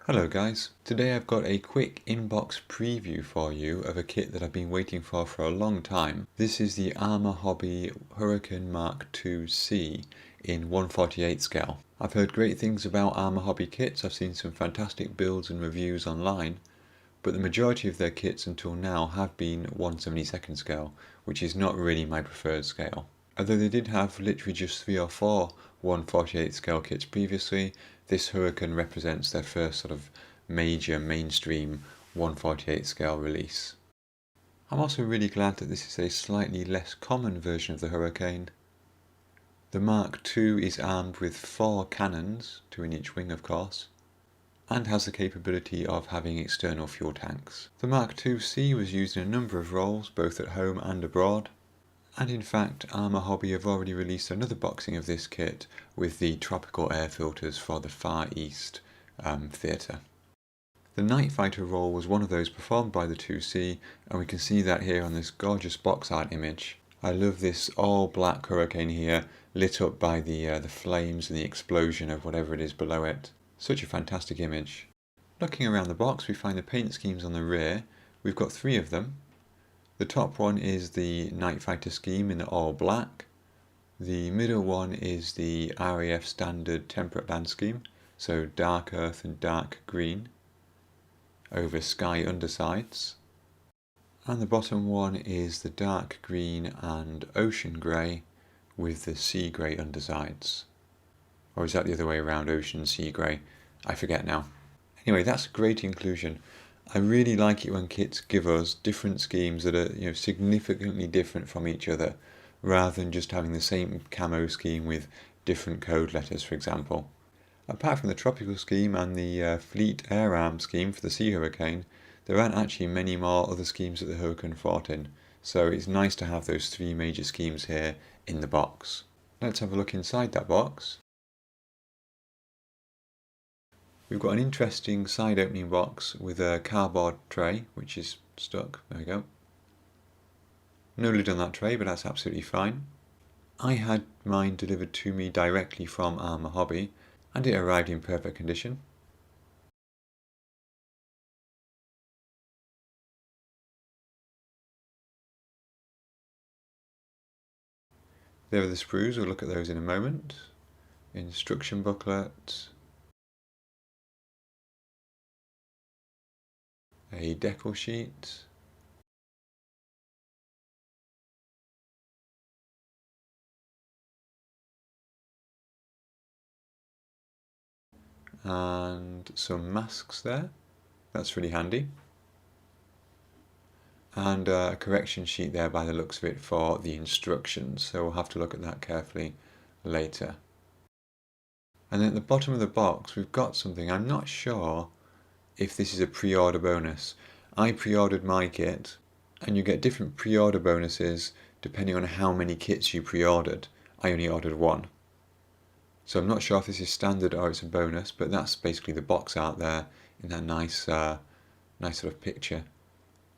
Hello guys, today I've got a quick inbox preview for you of a kit that I've been waiting for a long time. This is the Arma Hobby Hurricane Mk IIC in 1/48 scale. I've heard great things about Arma Hobby kits. I've seen some fantastic builds and reviews online, but the majority of their kits until now have been 1/72 scale, which is not really my preferred scale. Although they did have literally just 3 or 4 1/48 scale kits previously, this Hurricane represents their first sort of major mainstream 1/48 scale release. I'm also really glad that this is a slightly less common version of the Hurricane. The Mark II is armed with 4 cannons, 2 in each wing of course, and has the capability of having external fuel tanks. The Mark IIc was used in a number of roles, both at home and abroad. And in fact, Arma Hobby have already released another boxing of this kit with the tropical air filters for the Far East theatre. The Night Fighter role was one of those performed by the 2C, and we can see that here on this gorgeous box art image. I love this all black Hurricane here, lit up by the flames and the explosion of whatever it is below it. Such a fantastic image. Looking around the box, we find the paint schemes on the rear. We've got 3 of them. The top one is the Night Fighter scheme in all black. The middle one is the RAF standard temperate band scheme, so dark earth and dark green over sky undersides. And the bottom one is the dark green and ocean grey with the sea grey undersides. Or is that the other way around, ocean, sea grey? I forget now. Anyway, that's a great inclusion. I really like it when kits give us different schemes that are significantly different from each other, rather than just having the same camo scheme with different code letters, for example. Apart from the tropical scheme and the Fleet Air Arm scheme for the Sea Hurricane, there aren't actually many more other schemes that the Hurricane fought in, so it's nice to have those 3 major schemes here in the box. Let's have a look inside that box. We've got an interesting side opening box with a cardboard tray, which is stuck. There we go. No lid on that tray, but that's absolutely fine. I had mine delivered to me directly from Arma Hobby, and it arrived in perfect condition. There are the sprues, we'll look at those in a moment. Instruction booklet. A decal sheet, and some masks there. That's really handy. And a correction sheet there by the looks of it for the instructions, so we'll have to look at that carefully later. And then at the bottom of the box we've got something. I'm not sure if this is a pre-order bonus. I pre-ordered my kit, and you get different pre-order bonuses depending on how many kits you pre-ordered. I only ordered 1. So I'm not sure if this is standard or it's a bonus, but that's basically the box art there in that nice sort of picture.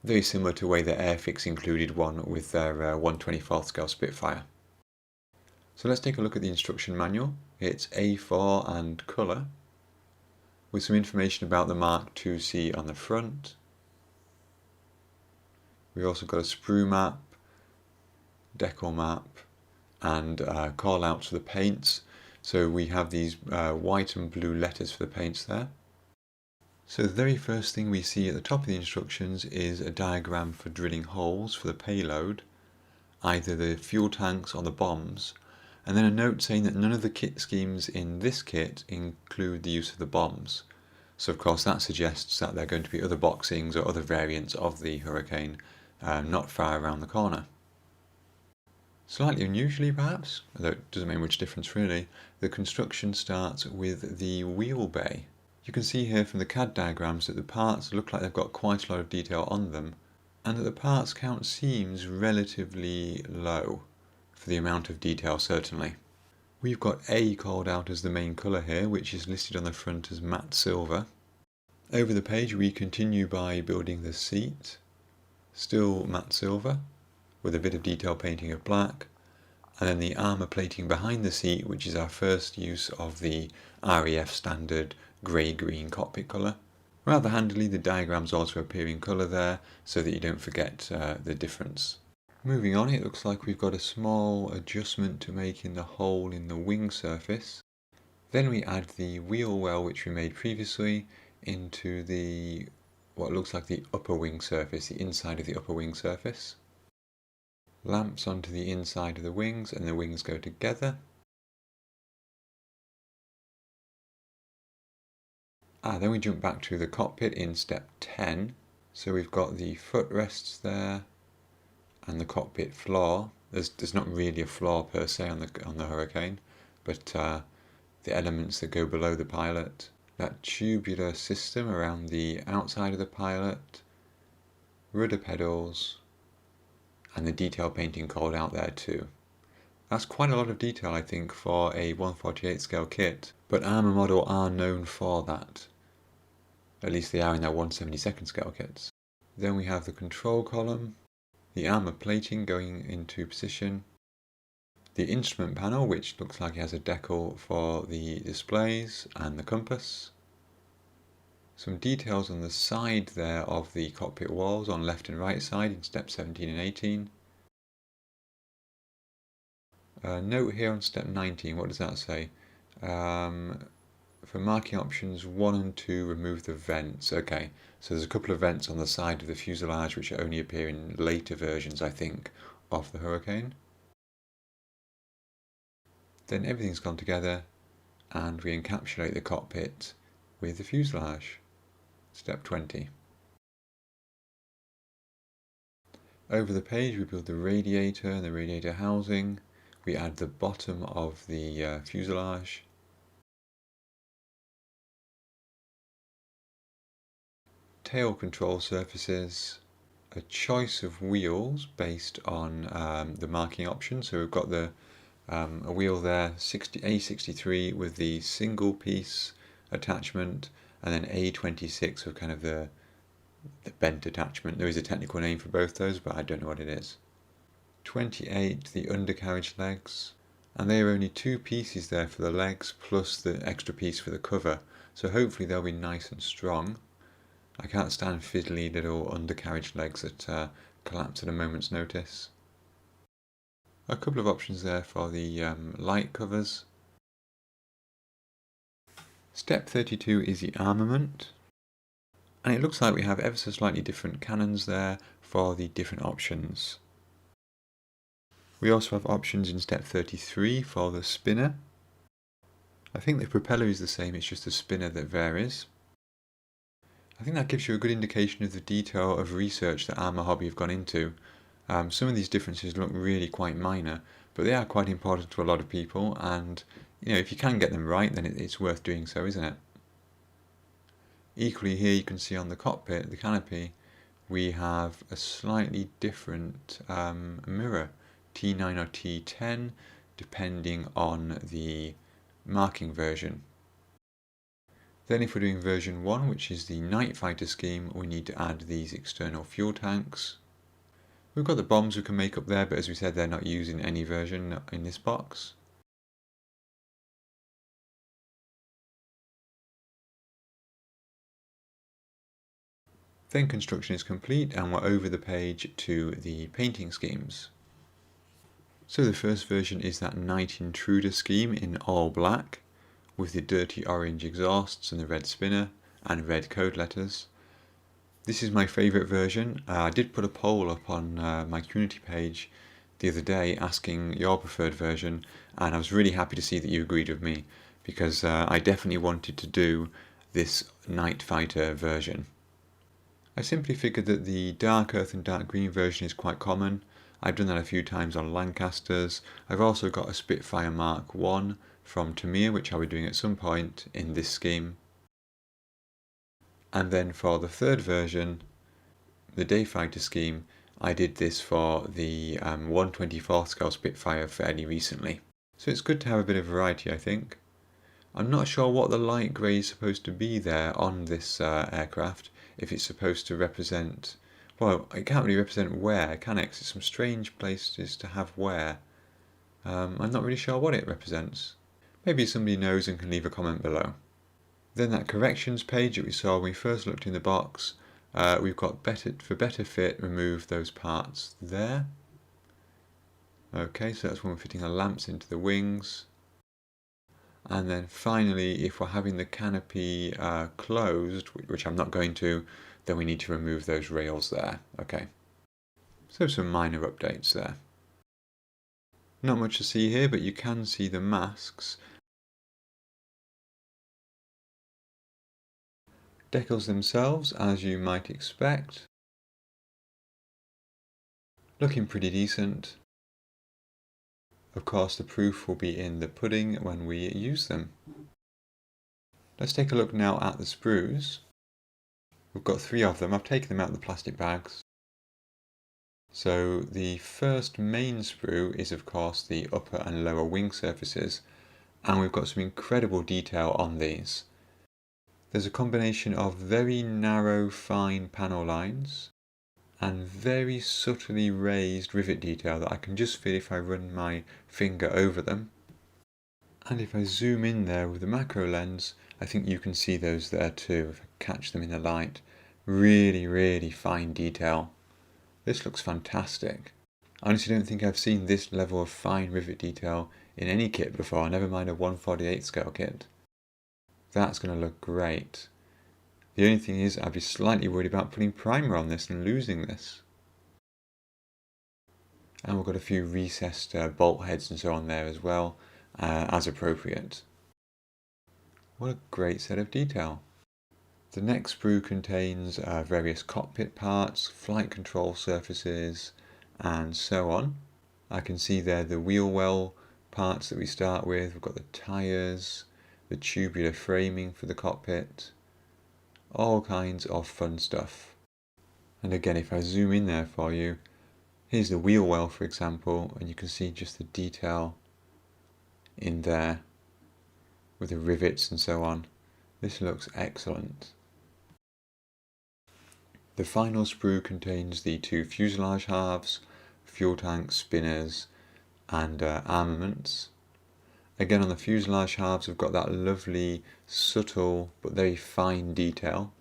Very similar to the way that Airfix included one with their 1/24 scale Spitfire. So let's take a look at the instruction manual. It's A4 and colour, with some information about the Mark IIc on the front. We've also got a sprue map, decal map, and call outs for the paints. So we have these white and blue letters for the paints there. So the very first thing we see at the top of the instructions is a diagram for drilling holes for the payload, either the fuel tanks or the bombs, and then a note saying that none of the kit schemes in this kit include the use of the bombs. So of course that suggests that there are going to be other boxings or other variants of the Hurricane not far around the corner. Slightly unusually perhaps, although it doesn't make much difference really, the construction starts with the wheel bay. You can see here from the CAD diagrams that the parts look like they've got quite a lot of detail on them, and that the parts count seems relatively low for the amount of detail certainly. We've got A called out as the main colour here, which is listed on the front as matte silver. Over the page we continue by building the seat, still matte silver, with a bit of detail painting of black, and then the armour plating behind the seat, which is our first use of the RAF standard grey-green cockpit colour. Rather handily, the diagrams also appear in colour there, so that you don't forget the difference. Moving on, it looks like we've got a small adjustment to make in the hole in the wing surface. Then we add the wheel well which we made previously into the what looks like the upper wing surface, the inside of the upper wing surface. Lamps onto the inside of the wings, and the wings go together. Then we jump back to the cockpit in step 10. So we've got the footrests there and the cockpit floor. There's not really a floor per se on the Hurricane, but the elements that go below the pilot. That tubular system around the outside of the pilot, rudder pedals, and the detail painting called out there too. That's quite a lot of detail, I think, for a 1/48 scale kit, but Arma Model are known for that. At least they are in their 1/72 scale kits. Then we have the control column, the armor plating going into position, the instrument panel, which looks like it has a decal for the displays and the compass, some details on the side there of the cockpit walls on left and right side in step 17 and 18. Note here on step 19, what does that say? For marking options 1 and 2, remove the vents. Okay, so there's a couple of vents on the side of the fuselage which only appear in later versions, I think, of the Hurricane. Then everything's gone together and we encapsulate the cockpit with the fuselage. Step 20. Over the page we build the radiator and the radiator housing. We add the bottom of the fuselage. Tail control surfaces, a choice of wheels based on the marking option. So we've got a wheel there, A63 with the single piece attachment, and then A26 with kind of the bent attachment. There is a technical name for both those, but I don't know what it is. 28, the undercarriage legs, and there are only 2 pieces there for the legs plus the extra piece for the cover, so hopefully they'll be nice and strong. I can't stand fiddly little undercarriage legs that collapse at a moment's notice. A couple of options there for the light covers. Step 32 is the armament, and it looks like we have ever so slightly different cannons there for the different options. We also have options in step 33 for the spinner. I think the propeller is the same, it's just the spinner that varies. I think that gives you a good indication of the detail of research that Arma Hobby have gone into. Some of these differences look really quite minor, but they are quite important to a lot of people, and if you can get them right, then it's worth doing so, isn't it? Equally here you can see on the cockpit, the canopy, we have a slightly different mirror, T9 or T10, depending on the marking version. Then if we're doing version 1, which is the night fighter scheme, we need to add these external fuel tanks. We've got the bombs we can make up there, but as we said, they're not used in any version in this box. Then construction is complete and we're over the page to the painting schemes. So the first version is that night intruder scheme in all black, with the dirty orange exhausts and the red spinner and red code letters. This is my favourite version. I did put a poll up on my community page the other day asking your preferred version, and I was really happy to see that you agreed with me, because I definitely wanted to do this night fighter version. I simply figured that the dark earth and dark green version is quite common. I've done that a few times on Lancasters. I've also got a Spitfire Mark I from Tamir, which I'll be doing at some point in this scheme. And then for the third version, the Dayfighter scheme, I did this for the 1/24 scale Spitfire fairly recently. So it's good to have a bit of variety, I think. I'm not sure what the light grey is supposed to be there on this aircraft, if it's supposed to represent, well, it can't really represent wear, can it? 'Cause it's some strange places to have wear. I'm not really sure what it represents. Maybe somebody knows and can leave a comment below. Then that corrections page that we saw when we first looked in the box, we've got for better fit, remove those parts there. Okay, so that's when we're fitting the lamps into the wings. And then finally, if we're having the canopy closed, which I'm not going to, then we need to remove those rails there. Okay, so some minor updates there. Not much to see here, but you can see the masks. Decals themselves, as you might expect, looking pretty decent. Of course, the proof will be in the pudding when we use them. Let's take a look now at the sprues. We've got 3 of them. I've taken them out of the plastic bags. So the first main sprue is of course the upper and lower wing surfaces, and we've got some incredible detail on these. There's a combination of very narrow fine panel lines and very subtly raised rivet detail that I can just feel if I run my finger over them. And if I zoom in there with the macro lens, I think you can see those there too, if I catch them in the light. Really, really fine detail. This looks fantastic. I honestly don't think I've seen this level of fine rivet detail in any kit before, never mind a 1/48 scale kit. That's going to look great. The only thing is, I'd be slightly worried about putting primer on this and losing this. And we've got a few recessed bolt heads and so on there as well, as appropriate. What a great set of detail. The next sprue contains various cockpit parts, flight control surfaces, and so on. I can see there the wheel well parts that we start with. We've got the tyres, the tubular framing for the cockpit, all kinds of fun stuff. And again, if I zoom in there for you, here's the wheel well, for example, and you can see just the detail in there with the rivets and so on. This looks excellent. The final sprue contains the 2 fuselage halves, fuel tanks, spinners, and armaments. Again, on the fuselage halves, we've got that lovely, subtle, but very fine detail.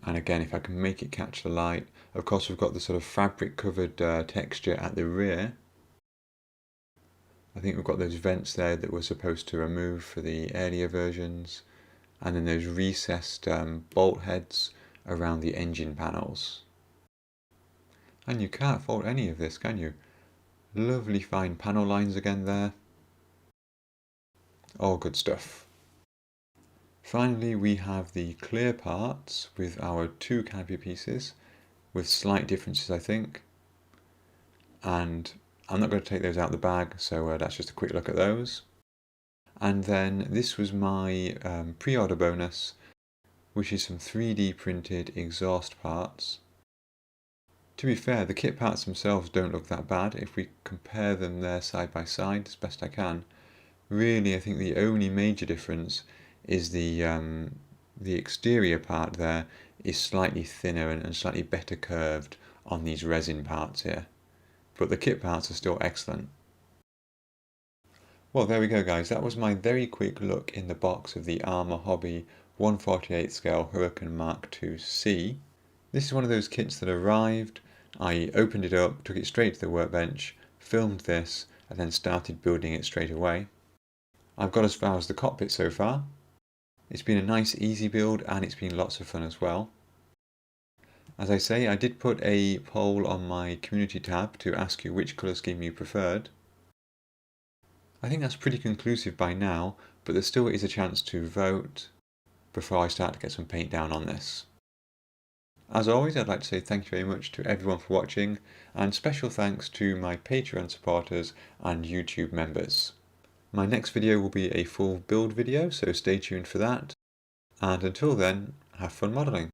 And again, if I can make it catch the light, of course we've got the sort of fabric-covered texture at the rear. I think we've got those vents there that we're supposed to remove for the earlier versions. And then those recessed bolt heads around the engine panels. And you can't fault any of this, can you? Lovely fine panel lines again there. All good stuff. Finally, we have the clear parts with our 2 canopy pieces, with slight differences, I think. And I'm not going to take those out of the bag, so that's just a quick look at those. And then this was my pre-order bonus, which is some 3D printed exhaust parts. To be fair, the kit parts themselves don't look that bad if we compare them there side by side as best I can. Really, I think the only major difference is the exterior part there is slightly thinner and slightly better curved on these resin parts here. But the kit parts are still excellent. Well, there we go guys, that was my very quick look in the box of the Arma Hobby 1/48 scale Hurricane Mk IIC. This is one of those kits that arrived, I opened it up, took it straight to the workbench, filmed this, and then started building it straight away. I've got as far as the cockpit so far. It's been a nice easy build and it's been lots of fun as well. As I say, I did put a poll on my community tab to ask you which colour scheme you preferred. I think that's pretty conclusive by now, but there still is a chance to vote before I start to get some paint down on this. As always, I'd like to say thank you very much to everyone for watching, and special thanks to my Patreon supporters and YouTube members. My next video will be a full build video, so stay tuned for that. And until then, have fun modelling.